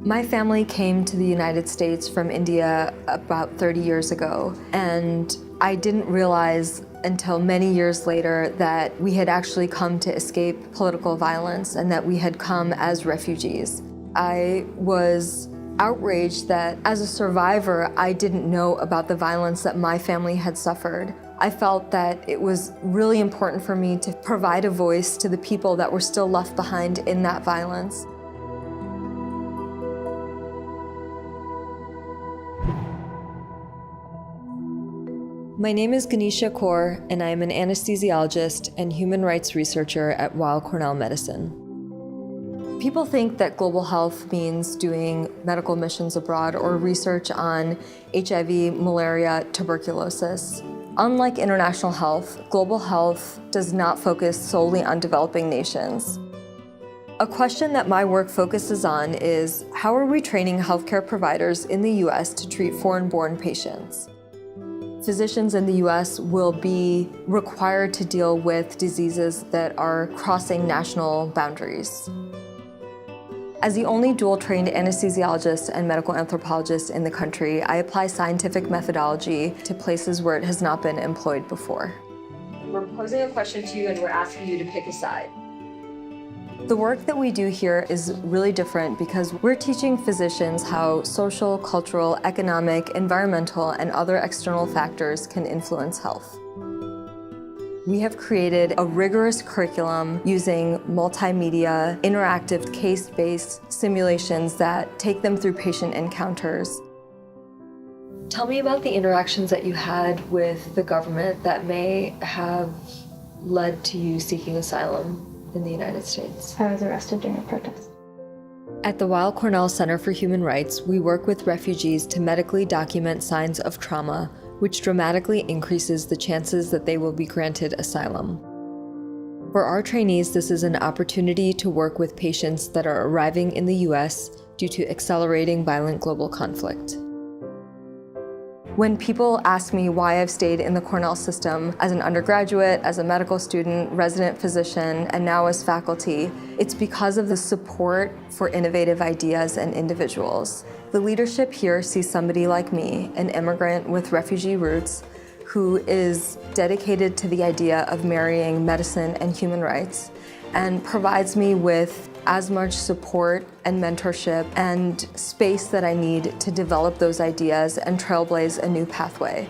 My family came to the United States from India about 30 years ago, and I didn't realize until many years later that we had actually come to escape political violence and that we had come as refugees. I was outraged that as a survivor, I didn't know about the violence that my family had suffered. I felt that it was really important for me to provide a voice to the people that were still left behind in that violence. My name is Gunisha Kaur, and I am an anesthesiologist and human rights researcher at Weill Cornell Medicine. People think that global health means doing medical missions abroad or research on HIV, malaria, tuberculosis. Unlike international health, global health does not focus solely on developing nations. A question that my work focuses on is, how are we training healthcare providers in the US to treat foreign-born patients? Physicians in the US will be required to deal with diseases that are crossing national boundaries. As the only dual-trained anesthesiologist and medical anthropologist in the country, I apply scientific methodology to places where it has not been employed before. We're posing a question to you and we're asking you to pick a side. The work that we do here is really different because we're teaching physicians how social, cultural, economic, environmental, and other external factors can influence health. We have created a rigorous curriculum using multimedia, interactive case-based simulations that take them through patient encounters. Tell me about the interactions that you had with the government that may have led to you seeking asylum in the United States. I was arrested during a protest. At the Weill Cornell Center for Human Rights, we work with refugees to medically document signs of trauma, which dramatically increases the chances that they will be granted asylum. For our trainees, this is an opportunity to work with patients that are arriving in the US due to accelerating violent global conflict. When people ask me why I've stayed in the Cornell system as an undergraduate, as a medical student, resident physician, and now as faculty, it's because of the support for innovative ideas and individuals. The leadership here sees somebody like me, an immigrant with refugee roots, who is dedicated to the idea of marrying medicine and human rights, and provides me with as much support and mentorship and space that I need to develop those ideas and trailblaze a new pathway.